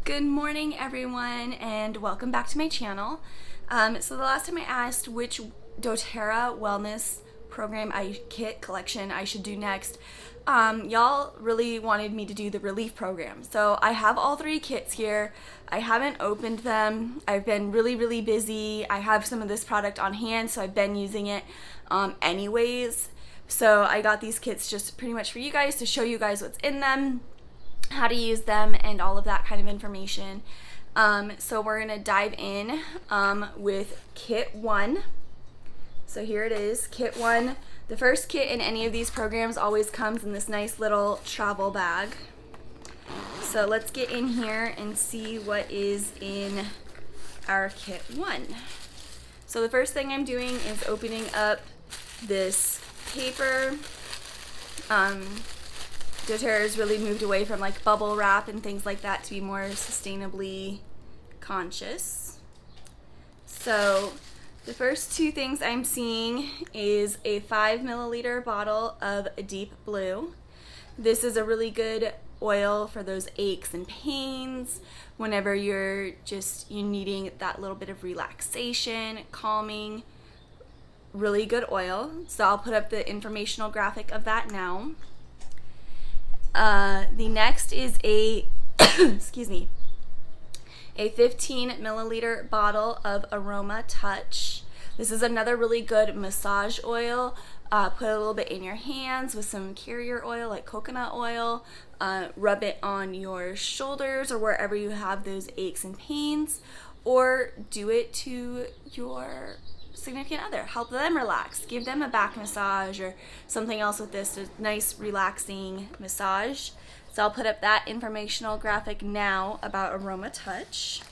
Good morning everyone and welcome back to my channel. So the last time I asked which doTERRA wellness program kit collection I should do next, y'all really wanted me to do the relief program. So I have all three kits here. I haven't opened them. I've been really busy. I have some of this product on hand, so I've been using it anyways. So I got these kits just pretty much for you guys to show you guys what's in them, how to use them, and all of that kind of information. So we're gonna dive in with kit 1. So here it is, kit 1. The first kit in any of these programs always comes in this nice little travel bag. So let's get in here and see what is in our kit 1. So the first thing I'm doing is opening up this paper. doTERRA has really moved away from like bubble wrap and things like that to be more sustainably conscious. So the first two things I'm seeing is a 5 milliliter bottle of Deep Blue. This is a really good oil for those aches and pains whenever you're needing that little bit of relaxation, calming. Really good oil. So I'll put up the informational graphic of that now. The next is a excuse me, a 15 milliliter bottle of AromaTouch. This is another really good massage oil. Put a little bit in your hands with some carrier oil like coconut oil. Rub it on your shoulders or wherever you have those aches and pains, or do it to your significant other. Help them relax. Give them a back massage or something else with this, a nice relaxing massage. So I'll put up that informational graphic now about AromaTouch.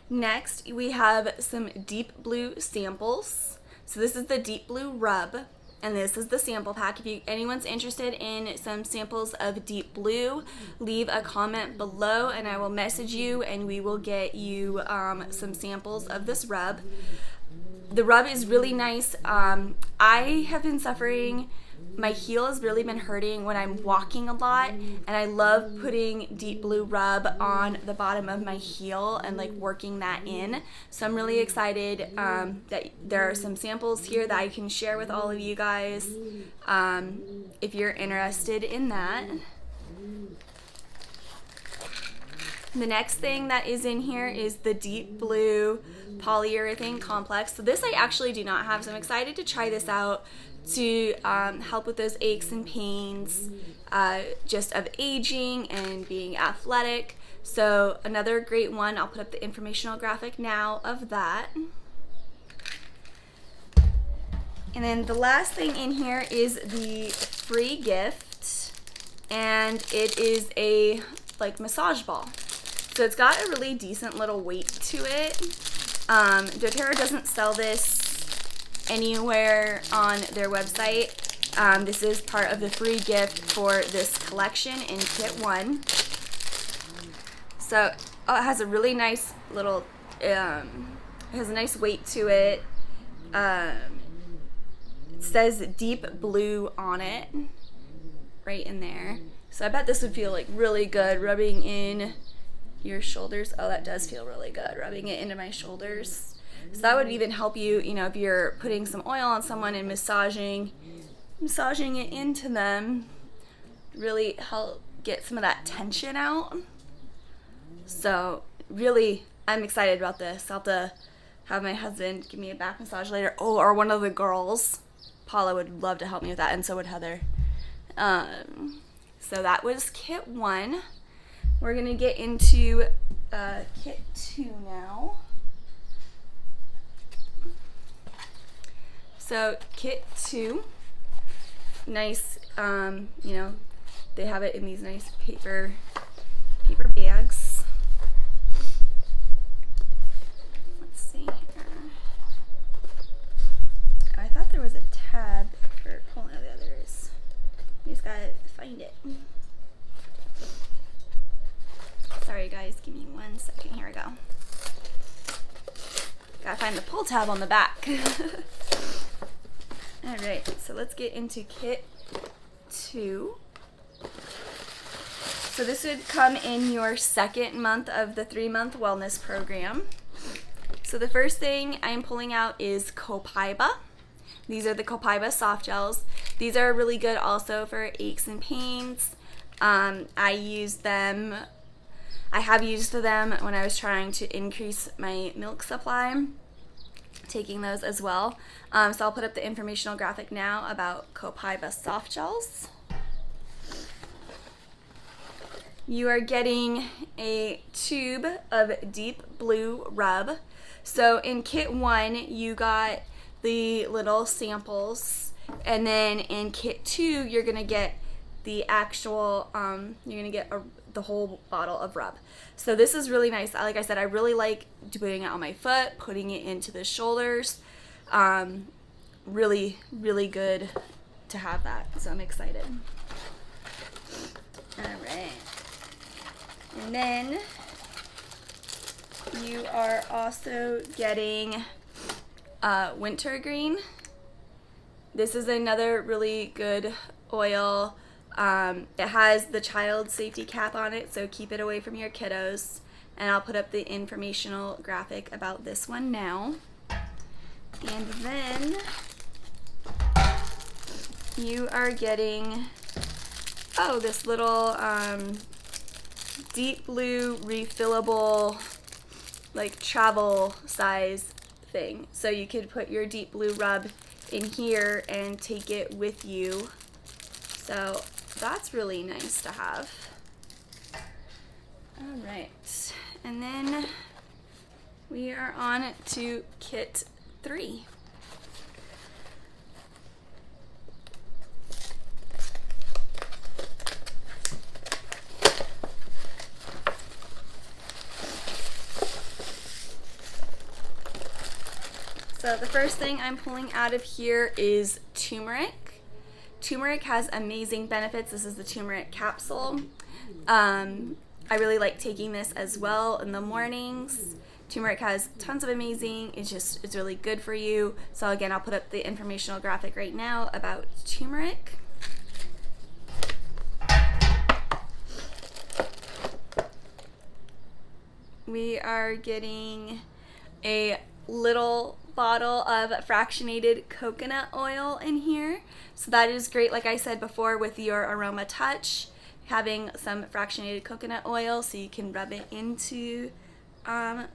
Next, we have some Deep Blue samples. So this is the Deep Blue rub, and this is the sample pack. If anyone's interested in some samples of Deep Blue, leave a comment below and I will message you and we will get you some samples of this rub. The rub is really nice. I have been suffering, my heel has really been hurting when I'm walking a lot, and I love putting Deep Blue rub on the bottom of my heel and like working that in. So I'm really excited that there are some samples here that I can share with all of you guys if you're interested in that. The next thing that is in here is the Deep Blue polyurethane complex. So this I actually do not have, so I'm excited to try this out to help with those aches and pains just of aging and being athletic. So another great one. I'll put up the informational graphic now of that. And then the last thing in here is the free gift, and it is a like massage ball. So it's got a really decent little weight to it. doTERRA doesn't sell this anywhere on their website. This is part of the free gift for this collection in kit 1. So it has a really nice little, it has a nice weight to it. It says Deep Blue on it, right in there. So I bet this would feel like really good rubbing in your shoulders. Oh, that does feel really good, rubbing it into my shoulders. So that would even help you, if you're putting some oil on someone and massaging it into them, really help get some of that tension out. So really, I'm excited about this. I'll have to have my husband give me a back massage later. Oh, or one of the girls. Paula would love to help me with that, and so would Heather. So that was kit 1. We're gonna get into kit 2 now. So kit 2, nice, they have it in these nice paper bags. Let's see here. I thought there was a tab for pulling out the others. You just gotta find it. Sorry guys, give me 1 second. Here we go. Gotta find the pull tab on the back. Alright, so let's get into kit 2. So this would come in your second month of the 3-month wellness program. So the first thing I'm pulling out is Copaiba. These are the Copaiba Softgels. These are really good also for aches and pains. I have used them when I was trying to increase my milk supply, taking those as well. So I'll put up the informational graphic now about Copaiba Softgels. You are getting a tube of Deep Blue Rub. So in kit 1, you got the little samples, and then in kit 2, you're gonna get the actual, the whole bottle of rub. So this is really nice. Like I said, I really like putting it on my foot, putting it into the shoulders. Really, really good to have that. So I'm excited. All right. And then you are also getting Wintergreen. This is another really good oil. It has the child safety cap on it, so keep it away from your kiddos. And I'll put up the informational graphic about this one now. And then you are getting, this little deep blue refillable, like travel size thing. So you could put your deep blue rub in here and take it with you. So that's really nice to have. All right, and then we are on to kit 3. So the first thing I'm pulling out of here is turmeric. Turmeric has amazing benefits. This is the turmeric capsule. I really like taking this as well in the mornings. Turmeric has tons of amazing, it's really good for you. So again, I'll put up the informational graphic right now about turmeric. We are getting a little bottle of fractionated coconut oil in here. So that is great, like I said before, with your AromaTouch, having some fractionated coconut oil so you can rub it into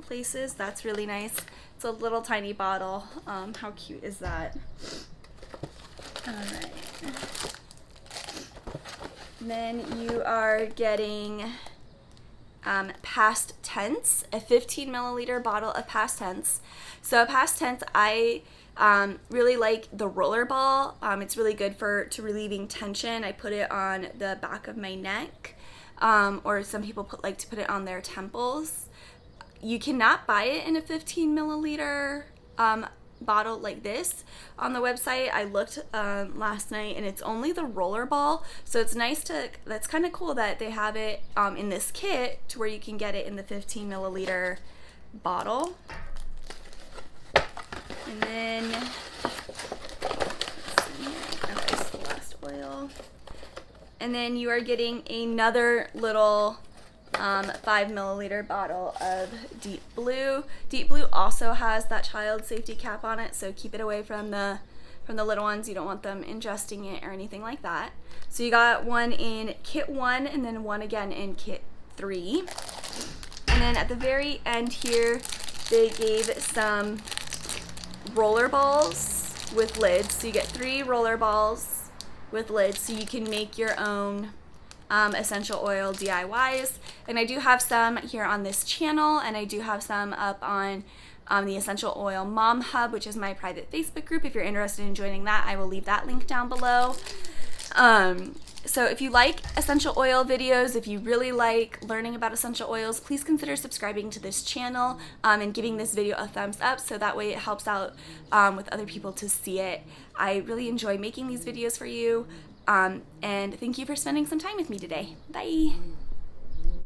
places. That's really nice. It's a little tiny bottle. How cute is that? All right. Then you are getting Past Tense, a 15 milliliter bottle of Past Tense. So Past Tense, I really like the roller ball. It's really good to relieving tension. I put it on the back of my neck, or some people like to put it on their temples. You cannot buy it in a 15 milliliter bottle like this on the website. I looked last night, and it's only the roller ball. So it's nice that's kind of cool that they have it in this kit to where you can get it in the 15 milliliter bottle. And then, that's the last oil. And then you are getting another little 5 milliliter bottle of Deep Blue. Deep Blue also has that child safety cap on it, so keep it away from the little ones. You don't want them ingesting it or anything like that. So you got one in kit 1 and then one again in kit 3. And then at the very end here, they gave some roller balls with lids. So you get 3 roller balls with lids, so you can make your own essential oil DIYs. And I do have some here on this channel, and I do have some up on the Essential Oil Mom Hub, which is my private Facebook group. If you're interested in joining that, I will leave that link down below. So if you like essential oil videos, if you really like learning about essential oils, please consider subscribing to this channel and giving this video a thumbs up, so that way it helps out with other people to see it. I really enjoy making these videos for you, and thank you for spending some time with me today. Bye!